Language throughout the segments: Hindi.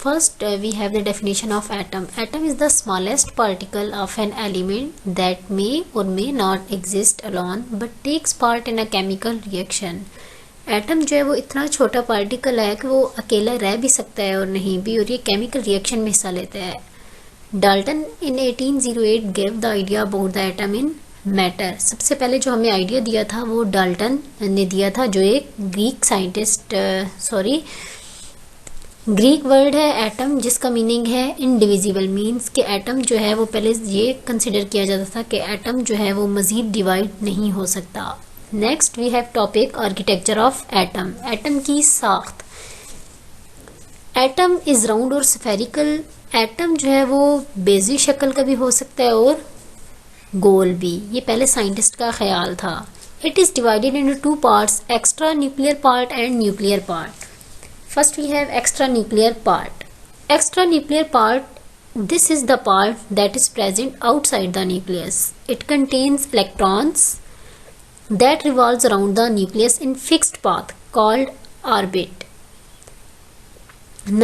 first we have the definition of atom. Atom is the smallest particle of an element that may or may not exist alone but takes part in a chemical reaction. Atom जो है वो इतना छोटा पार्टिकल है कि वो अकेला रह भी सकता है और नहीं भी, और ये केमिकल रिएक्शन में हिस्सा लेता है. Dalton in 1808 gave the idea about the atom in matter. सबसे पहले जो हमें आइडिया दिया था वो डाल्टन ने दिया था, जो एक ग्रीक साइंटिस्ट ग्रीक वर्ड है एटम जिसका मीनिंग है इनडिविजिबल. मीन्स कि एटम जो है वो पहले ये कंसिडर किया जाता था कि एटम जो है वो मज़ीद डिवाइड नहीं हो सकता. Next we have topic architecture of atom. Atom की साख्त. एटम इज़ राउंड और स्फेरिकल. एटम जो है वो बेजी शक्ल का भी हो सकता है और गोल भी. ये पहले साइंटिस्ट का ख्याल था. It is divided into two parts, extra nuclear part and nuclear part. First we have extra nuclear part. Extra nuclear part, this is the part that is present outside the nucleus. It contains electrons that revolves around the nucleus in fixed path called orbit.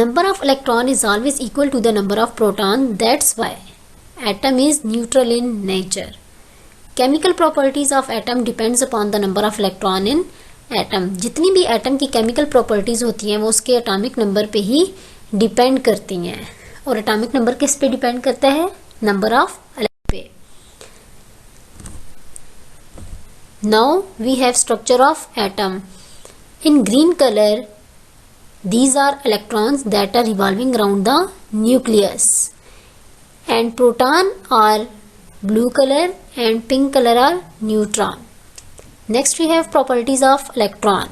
Number of electron is always equal to the number of proton. That's why atom is neutral in nature. Chemical properties of atom depends upon the number of electron in atom. जितनी भी एटम की केमिकल प्रॉपर्टीज़ होती हैं वो उसके एटॉमिक नंबर पे ही डिपेंड करती हैं. और एटॉमिक नंबर किस पे डिपेंड करता है? नंबर ऑफ इलेक्ट्रॉन पे. Now we have structure of atom. In green colour these are electrons that are revolving around the nucleus, and proton are blue color and pink color are neutron. Next we have properties of electron.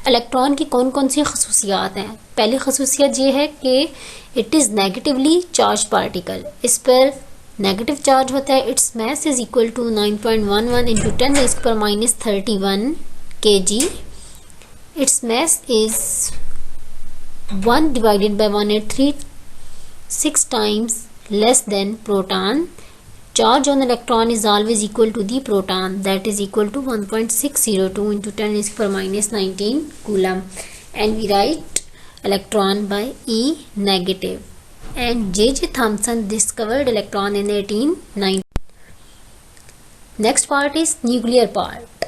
Electron की कौन कौन सी खसूसियात हैं? पहली खसूसियत ये है कि it is negatively charge particle. इस पर नेगेटिव चार्ज होता है. Its mass is equal to 9.11 into 10⁻31 kg. Its mass is 1 divided by 1.86 times less than proton. Charge on electron is always equal to the proton, that is equal to 1.602 into 10⁻19 coulomb, and we write electron by E negative. And J.J. Thomson discovered electron in 1890. Next part is nuclear part.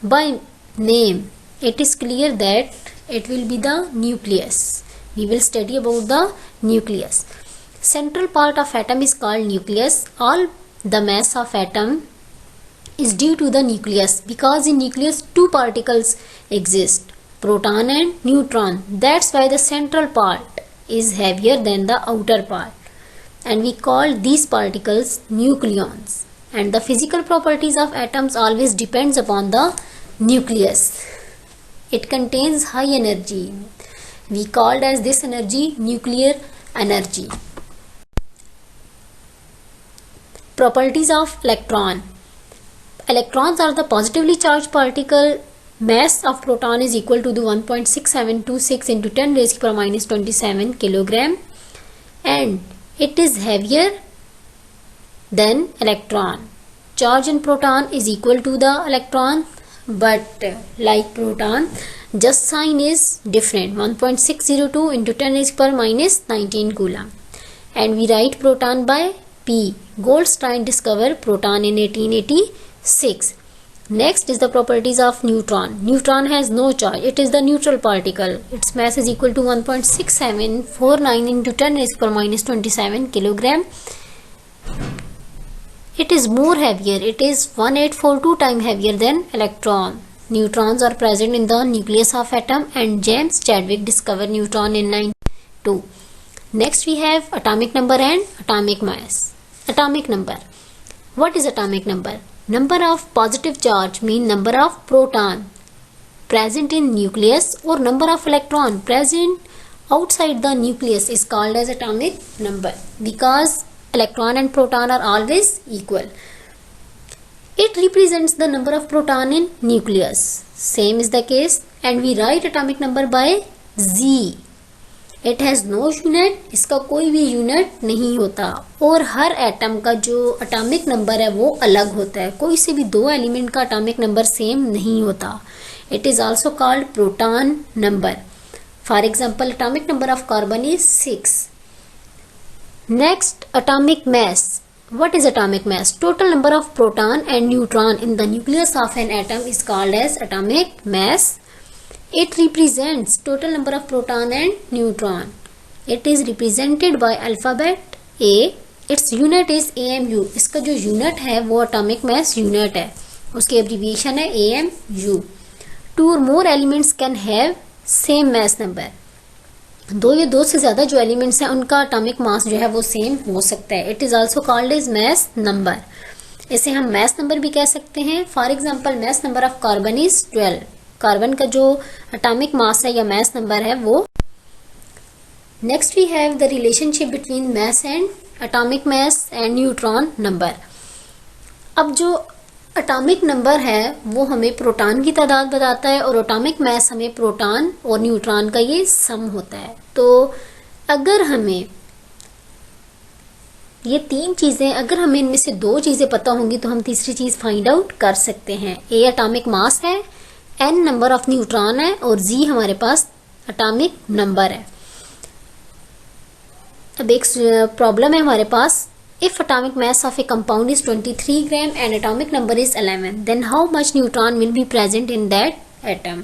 By name it is clear that it will be the nucleus. We will study about the nucleus. Central part of atom is called nucleus. All the mass of atom is due to the nucleus, because in nucleus two particles exist, proton and neutron. That's why the central part is heavier than the outer part, and we call these particles nucleons. And the physical properties of atoms always depends upon the nucleus. It contains high energy. We called as this energy nuclear energy. Properties of electron. Electrons are the positively charged particle. Mass of proton is equal to the 1.6726 into 10⁻27 kilogram, and it is heavier than electron. Charge in proton is equal to the electron, but like proton, just sign is different. 1.602 into 10⁻19 coulomb, and we write proton by P. Goldstein discovered proton in 1886. Next is the properties of neutron. Neutron has no charge. It is the neutral particle. Its mass is equal to 1.6749 into 10⁻27 kilogram. It is more heavier. It is 1842 times heavier than electron. Neutrons are present in the nucleus of atom, and James Chadwick discovered neutron in 1902. Next we have atomic number and atomic mass. Atomic number. What is atomic number? Number of positive charge mean number of proton present in nucleus, or number of electron present outside the nucleus is called as atomic number, because electron and proton are always equal. It represents the number of proton in nucleus. Same is the case, and we write atomic number by Z. It has no unit. इसका कोई भी यूनिट नहीं होता, और हर एटम का जो एटॉमिक नंबर है वो अलग होता है. कोई से भी दो एलिमेंट का एटॉमिक नंबर सेम नहीं होता. It is also called proton number. For example, atomic number of carbon is 6. Next, atomic mass. What is atomic mass? Total number of proton and neutron in the nucleus of an atom is called as atomic mass. It represents total number of proton and neutron. It is represented by alphabet A. Its unit is AMU. इसका जो यूनिट है वो atomic mass यूनिट है, उसकी एब्रीविएशन है AMU. Two or more elements can have same mass number. दो या दो से ज़्यादा जो एलिमेंट्स हैं उनका एटॉमिक मास जो है वो सेम हो सकता है. It is also called as mass number. इसे हम मैस नंबर भी कह सकते हैं. For example, mass number of carbon is 12. Carbon का जो एटॉमिक मास है या मैस नंबर है वो. Next we have the relationship between mass and atomic mass and neutron number. अब जो एटॉमिक नंबर है वो हमें प्रोटॉन की तादाद बताता है और एटॉमिक मैस हमें प्रोटॉन और न्यूट्रॉन का ये सम होता है. तो अगर हमें ये तीन चीज़ें, अगर हमें इनमें से दो चीज़ें पता होंगी तो हम तीसरी चीज़ फाइंड आउट कर सकते हैं. ए एटॉमिक मास है, एन नंबर ऑफ न्यूट्रॉन है और जी हमारे पास एटॉमिक नंबर है. अब एक प्रॉब्लम है हमारे पास. If atomic mass of a compound is 23 gram and atomic number is 11, then how much neutron will be present in that atom?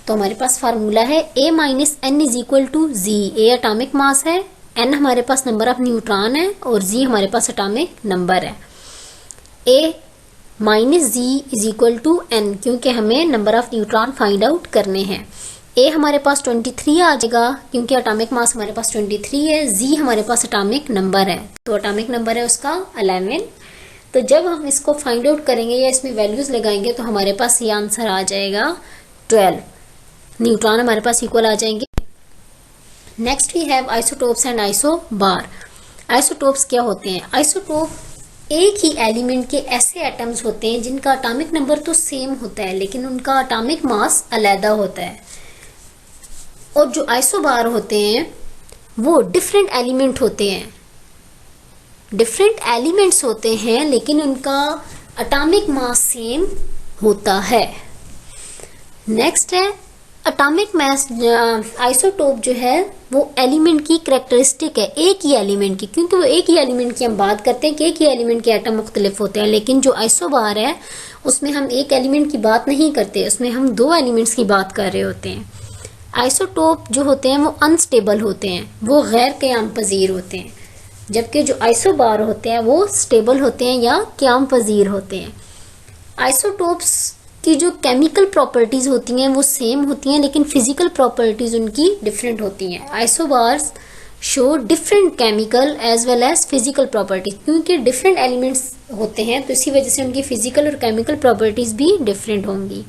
तो हमारे पास फार्मूला है A minus N is equal to Z. A atomic mass है, N हमारे पास नंबर ऑफ न्यूट्रॉन है और Z हमारे पास एटॉमिक नंबर है. A minus Z is equal to N, क्योंकि हमें number of neutron find out करने हैं. ए हमारे पास 23 आ जाएगा क्योंकि एटॉमिक मास हमारे पास 23 है. जी हमारे पास एटॉमिक नंबर है, तो एटॉमिक नंबर है उसका 11. तो जब हम इसको फाइंड आउट करेंगे या इसमें वैल्यूज लगाएंगे तो हमारे पास ये आंसर आ जाएगा 12. न्यूट्रॉन हमारे पास इक्वल आ जाएंगे. Next we have isotopes and isobar. Isotopes क्या होते हैं? आइसोटोप एक ही एलिमेंट के ऐसे एटम्स होते हैं जिनका एटॉमिक नंबर तो सेम होता है लेकिन उनका एटॉमिक मास अलग होता है. और जो आइसोबार होते हैं वो डिफरेंट एलिमेंट होते हैं, डिफरेंट एलिमेंट्स होते हैं लेकिन उनका एटॉमिक मास सेम होता है. नेक्स्ट है एटॉमिक मास. आइसोटोप जो है वो एलिमेंट की कैरेक्टरिस्टिक है, एक ही एलिमेंट की, क्योंकि वो एक ही एलिमेंट की हम बात करते हैं कि एक ही एलिमेंट के एटम मुख्तलिफ होते हैं. लेकिन जो आइसोबार है उसमें हम एक एलिमेंट की बात नहीं करते, उसमें हम दो एलिमेंट्स की बात कर रहे होते हैं. आइसोटोप जो होते हैं वो अनस्टेबल होते हैं, वो गैर क़याम पजीर होते हैं, जबकि जो आइसोबार होते हैं वो स्टेबल होते हैं या क़याम पजीर होते हैं. आइसोटोप्स की जो केमिकल प्रॉपर्टीज़ होती हैं वो सेम होती हैं लेकिन फिजिकल प्रॉपर्टीज़ उनकी डिफरेंट होती हैं. Isobars show different chemical as well as physical properties, क्योंकि डिफरेंट एलिमेंट्स होते हैं तो इसी वजह से उनकी फिजिकल और केमिकल प्रॉपर्टीज़ भी डिफरेंट होंगी.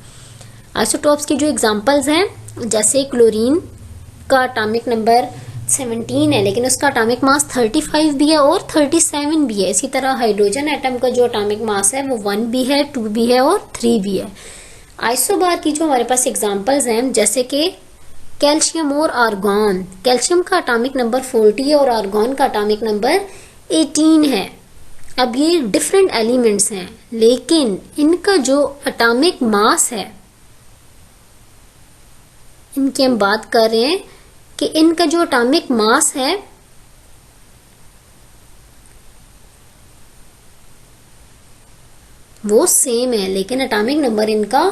आइसोटोप्स की जो एग्जांपल्स हैं, जैसे क्लोरीन का एटॉमिक नंबर 17 है लेकिन उसका एटॉमिक मास 35 भी है और 37 भी है. इसी तरह हाइड्रोजन एटम का जो एटॉमिक मास है वो 1 भी है, 2 भी है और 3 भी है. आइसोबार की जो हमारे पास एग्जांपल्स हैं जैसे कि कैल्शियम और आर्गॉन. कैल्शियम का एटॉमिक नंबर 40 है और आर्गॉन का एटॉमिक नंबर 18 है. अब ये डिफरेंट एलिमेंट्स हैं लेकिन इनका जो एटॉमिक मास है, इनकी हम बात कर रहे हैं कि इनका जो एटॉमिक मास है वो सेम है लेकिन एटॉमिक नंबर इनका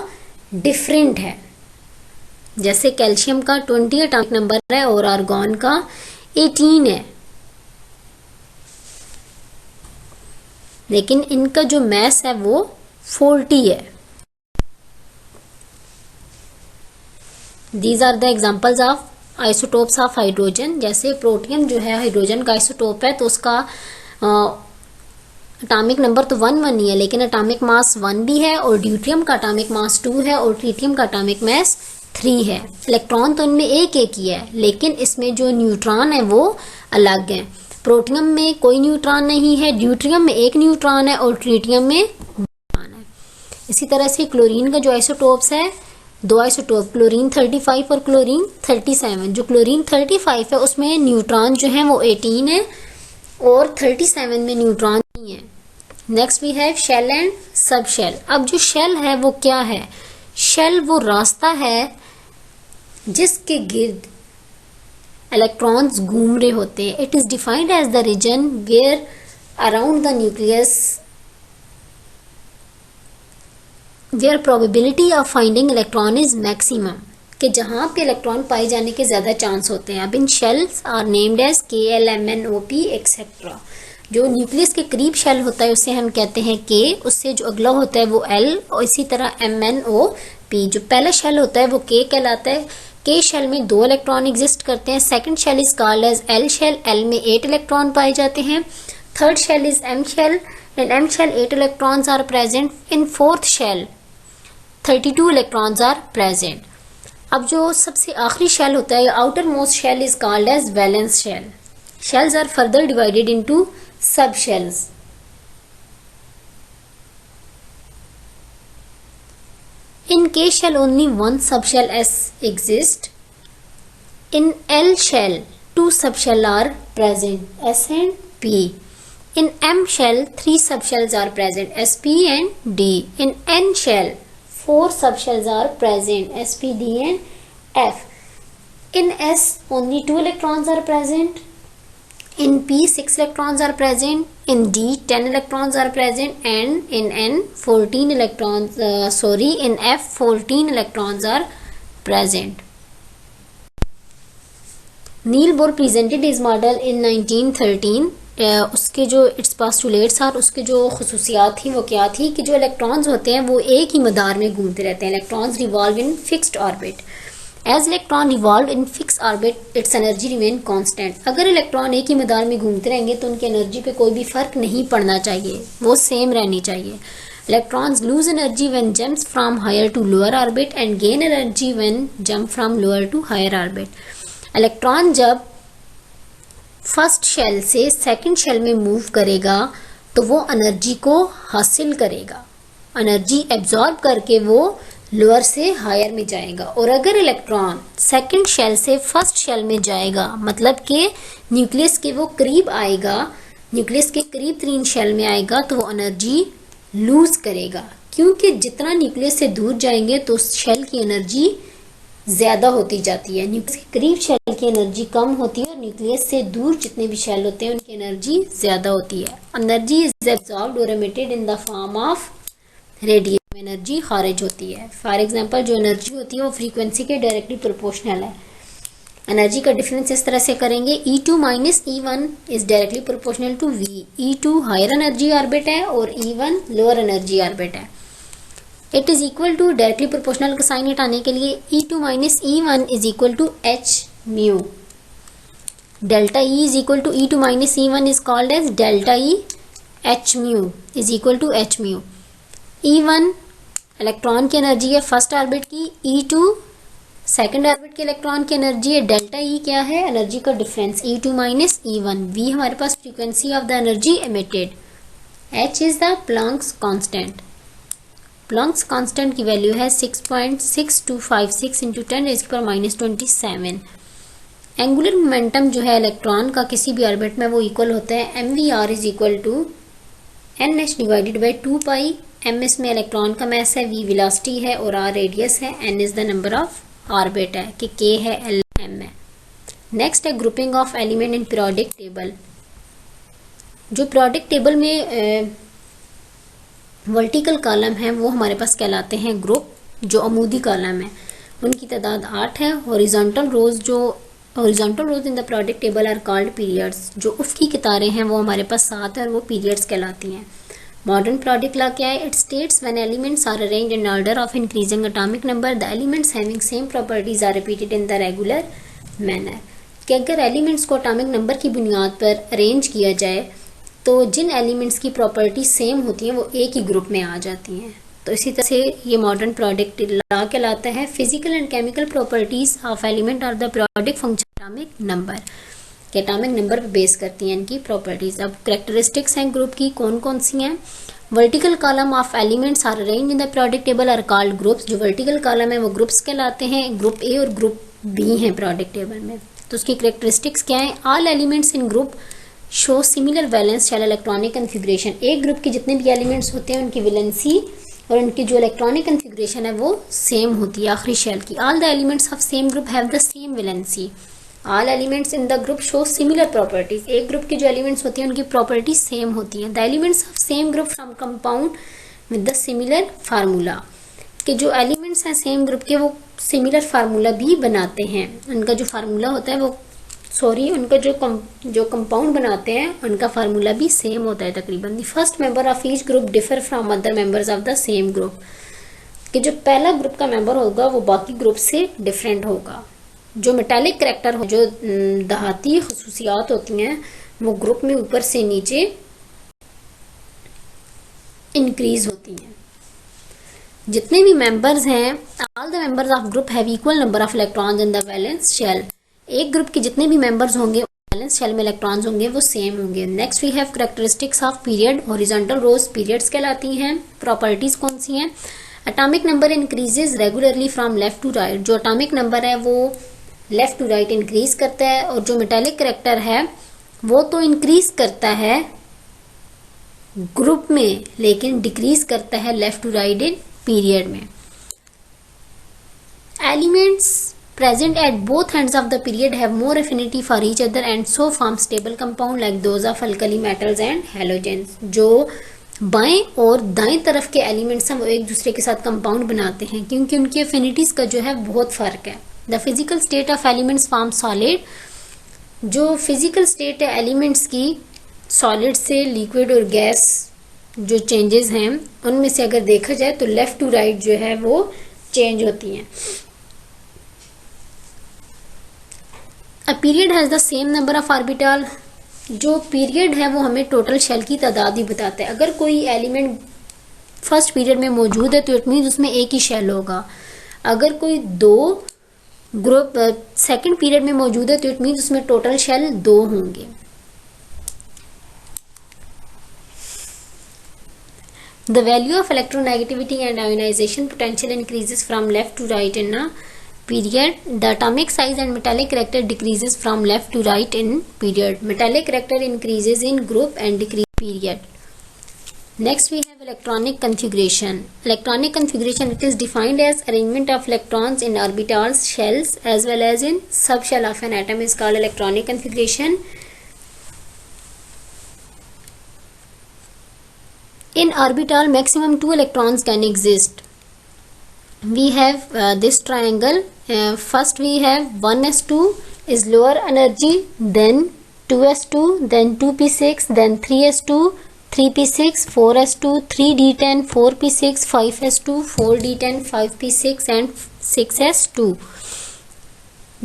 डिफरेंट है. जैसे कैल्शियम का 20 एटॉमिक नंबर है और आर्गॉन का 18 है, लेकिन इनका जो मास है वो 40 है. These are the examples of isotopes of hydrogen. जैसे प्रोटियम जो है हाइड्रोजन का आइसोटोप है तो उसका एटॉमिक नंबर तो 1 ही है लेकिन एटॉमिक मास 1 भी है और ड्यूट्रियम का एटॉमिक मास 2 है और ट्रिटियम का एटॉमिक मास 3 है. इलेक्ट्रॉन तो इनमें एक एक ही है लेकिन इसमें जो न्यूट्रॉन है वो अलग है. प्रोटियम में कोई न्यूट्रॉन नहीं है, ड्यूट्रियम में एक न्यूट्रॉन है और ट्रिटियम में न्यूट्रॉन है. इसी तरह से क्लोरीन का जो आइसोटोप्स है, दो आइसोटोप क्लोरीन 35 और क्लोरीन 37. जो क्लोरीन 35 है उसमें न्यूट्रॉन जो है वो 18 है और 37 में न्यूट्रॉन नहीं है. Next we have shell and sub shell. अब जो शेल है वो क्या है? शेल वो रास्ता है जिसके गिर्द इलेक्ट्रॉन्स घूम रहे होते हैं. It is defined as the region where around the nucleus where probability of finding electron is maximum, कि जहाँ पे इलेक्ट्रॉन पाए जाने के ज़्यादा चांस होते हैं. अब इन shells are named as KL, MN, OP etcetera. जो न्यूक्लियस के करीब शेल होता है उसे हम कहते हैं K, उससे जो अगला होता है वो L, और इसी तरह MNOP. जो पहला शेल होता है वो K कहलाता है. K शेल में 2 इलेक्ट्रॉन एग्जिस्ट करते हैं. Second shell is called as L shell. L में 8 इलेक्ट्रॉन पाए जाते हैं. Third shell is M shell. In M shell 8 electrons are present. In fourth shell 32 electrons are present. अब जो सबसे आखिरी शेल होता है, outer most shell is called as valence shell. Shells are further divided into subshells. In K shell only one subshell S exists. In L shell 2 subshells are present, S and P. In M shell 3 subshells are present, SP and D. In N shell 4 subshells are present, SP, D and F. In S only 2 electrons are present. In P 6 electrons are present. In D 10 electrons are present, and in N 14 electrons. In F 14 electrons are present. Niels Bohr presented his model in 1913. उसके जो इट्स पास्टुलेट्स और उसके जो खसूसियात थी वो क्या थी कि जो इलेक्ट्रॉन्स होते हैं वो एक ही मदार में घूमते रहते हैं. Electrons revolve in fixed orbit. As electron revolve in fix orbit its energy remain constant. अगर इलेक्ट्रॉन एक ही मदार में घूमते रहेंगे तो उनकी एनर्जी पे कोई भी फर्क नहीं पड़ना चाहिए, वो सेम रहनी चाहिए. Electrons lose energy when jumps from higher to lower orbit and gain energy when jump from lower to higher orbit. Electron जब फर्स्ट शेल से सेकंड शेल में मूव करेगा तो वो एनर्जी को हासिल करेगा, एनर्जी एब्जॉर्ब करके वो लोअर से हायर में जाएगा. और अगर इलेक्ट्रॉन सेकंड शेल से फर्स्ट शेल में जाएगा, मतलब कि न्यूक्लियस के वो करीब आएगा, न्यूक्लियस के करीब 3 शेल में आएगा, तो वो एनर्जी लूज करेगा. क्योंकि जितना न्यूक्लियस से दूर जाएंगे तो शेल की एनर्जी ज्यादा होती जाती है. न्यूक्लियस के करीब शेल की एनर्जी कम होती है और न्यूक्लियस से दूर जितने भी शेल होते हैं उनकी एनर्जी ज्यादा होती है. एनर्जी इज एब्सॉर्ब्ड और emitted in the form of radiation. Energy खारिज होती है. फॉर एग्जांपल जो एनर्जी होती है वो फ्रीक्वेंसी के डायरेक्टली प्रोपोर्शनल है. एनर्जी का डिफरेंस इस तरह से करेंगे, E2 minus E1 is directly proportional to V. E2 higher energy orbit है और E1 लोअर एनर्जी ऑर्बिट है. It is equal to directly proportional का साइन हटाने के लिए E2 minus E1 is equal to H mu. Delta E is equal to E2 minus E1 is called as delta E. H mu is equal to H mu. E1 electron की एनर्जी है फर्स्ट ऑर्बिट की, E2 सेकंड ऑर्बिट के इलेक्ट्रॉन की एनर्जी है. डेल्टा E क्या है? एनर्जी का difference, E2 minus E1. V हमारे पास frequency of the energy emitted. H is the Planck's constant. Planck's constant की वैल्यू है 6.6256 इंटू 10⁻⁻27. एंगुलर मोमेंटम जो है इलेक्ट्रॉन का किसी भी ऑर्बिट में वो इक्वल होता है mvr is equal to nh divided by 2 pi. m इसमें इलेक्ट्रॉन का मास है, v वेलोसिटी है और r रेडियस है, n is the number of orbit है कि k है, l m है. नेक्स्ट है grouping of element in periodic table. जो पीरियोडिक टेबल में वर्टिकल कॉलम है वो हमारे पास कहलाते हैं ग्रुप. जो अमूदी कॉलम है उनकी तादाद 8 है. Horizontal rows in the periodic table are called periods. जो उफ़क़ी कितारें हैं वो हमारे पास 7 है और वो पीरियड्स कहलाती हैं. मॉडर्न पीरियोडिक लॉ क्या है? It states when elements are arranged in order of increasing atomic number the elements having same properties are repeated in the regular manner. कि अगर एलिमेंट्स को एटॉमिक नंबर की बुनियाद पर अरेंज किया जाए तो जिन एलिमेंट्स की प्रॉपर्टी सेम होती हैं वो एक ही ग्रुप में आ जाती हैं. तो इसी तरह से ये मॉडर्न पीरियोडिक लॉ कहलाता है. Physical and chemical properties of element are the periodic function atomic number. कि एटॉमिक नंबर पर बेस करती हैं इनकी प्रॉपर्टीज. अब कैरेक्टरिस्टिक्स हैं ग्रुप की कौन कौन सी हैं? Vertical column of elements are arranged in the periodic table are called groups. जो वर्टिकल कॉलम है वो ग्रुप्स कहलाते हैं. ग्रुप ए और ग्रुप बी हैं पीरियोडिक टेबल में. तो उसकी कैरेक्टरिस्टिक्स क्या है? All elements in group show similar valence shell electronic configuration. एक ग्रुप के जितने भी एलिमेंट्स होते हैं उनकी वैलेंसी और उनकी जो इलेक्ट्रॉनिक कन्फिग्रेशन है वो सेम होती है आखिरी शेल की. All the elements of same group have the same valency. All elements in the group show similar properties, एक ग्रुप के जो एलिमेंट्स होती हैं उनकी प्रॉपर्टीज सेम होती हैं। The elements of same group from compound with the similar formula, कि जो एलिमेंट्स हैं सेम ग्रुप के वो सिमिलर फार्मूला भी बनाते हैं, उनका जो फार्मूला होता है वो उनका जो कंपाउंड बनाते हैं उनका फार्मूला भी सेम होता है तकरीबन। The first member of each group differ from other members of the same group, कि जो पहला ग्रुप का मेंबर होगा वो बाकी ग्रुप से डिफरेंट होगा। जो मेटालिक करैक्टर हो, जो दहाती खसूसियात होती हैं वो ग्रुप में ऊपर से नीचे इंक्रीज होती हैं। जितने भी मेंबर्स हैं, all the members of group have equal number of electrons in the valence shell, एक ग्रुप के जितने भी मेंबर्स होंगे वैलेंस शेल में इलेक्ट्रॉन्स होंगे वो सेम होंगे। Next we have characteristics of period, horizontal rows periods कहलाती हैं। प्रॉपर्टीज कौन सी हैं? Atomic number increases regularly from left to right, जो एटॉमिक नंबर है वो लेफ्ट टू राइट इंक्रीज करता है, और जो मेटालिक करैक्टर है वो तो इंक्रीज करता है ग्रुप में लेकिन डिक्रीज करता है left to right in period में। Elements present at both ends of the period have more affinity for each other and so form stable compound like those of alkali metals and halogens, जो बाएं और दाएं तरफ के एलिमेंट्स हैं वो एक दूसरे के साथ कंपाउंड बनाते हैं क्योंकि उनकी एफिनिटीज का जो है बहुत फर्क है। The physical state of elements form solid, जो फिजिकल स्टेट है एलिमेंट्स की सॉलिड से लिक्विड और गैस जो चेंजेस हैं उनमें से अगर देखा जाए तो लेफ्ट टू राइट जो है वो चेंज होती हैं। A period has the same number of orbital, जो पीरियड है वो हमें टोटल शेल की तादाद ही बताता है। अगर कोई एलिमेंट फर्स्ट पीरियड में मौजूद है तो इट मीन्स उसमें एक ही शेल होगा। अगर कोई दो ग्रुप सेकंड पीरियड में मौजूद है तो इट मीन्स उसमें टोटल शेल 2 होंगे। The value of electronegativity and ionization potential increases from left to right in a period. The atomic size and metallic character decreases from left to right in period. Metallic character increases in group and decreases period. Next we have electronic configuration. Electronic configuration, it is defined as arrangement of electrons in orbitals, shells as well as in subshell of an atom is called electronic configuration. In orbital, maximum 2 electrons can exist. We have this triangle. First we have 1s2 is lower energy, then 2s2, then 2p6, then 3s2, 3p6, 4s2, 3d10, 4p6, 5s2, 4d10, 5p6 and 6s2.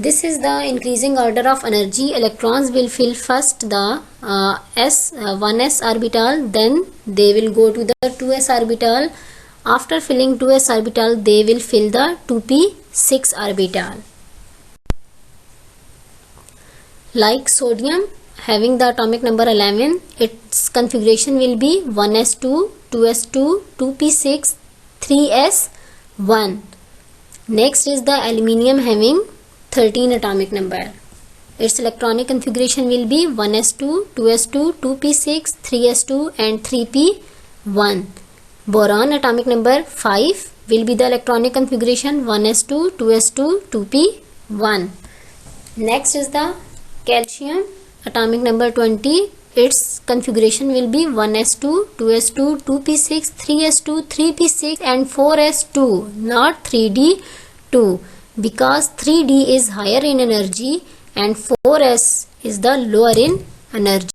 This is the increasing order of energy. Electrons will fill first the 1s orbital, then they will go to the 2s orbital. After filling 2s orbital, they will fill the 2p6 orbital. Like sodium having the atomic number 11, its configuration will be 1s2, 2s2, 2p6, 3s1. Next is the aluminium having 13 atomic number. Its electronic configuration will be 1s2, 2s2, 2p6, 3s2 and 3p1. Boron atomic number 5 will be the electronic configuration 1s2, 2s2, 2p1. Next is the calcium atomic number 20. Its configuration will be 1s2, 2s2, 2p6, 3s2, 3p6 and 4s2, not 3d2. Because 3d is higher in energy and 4s is the lower in energy.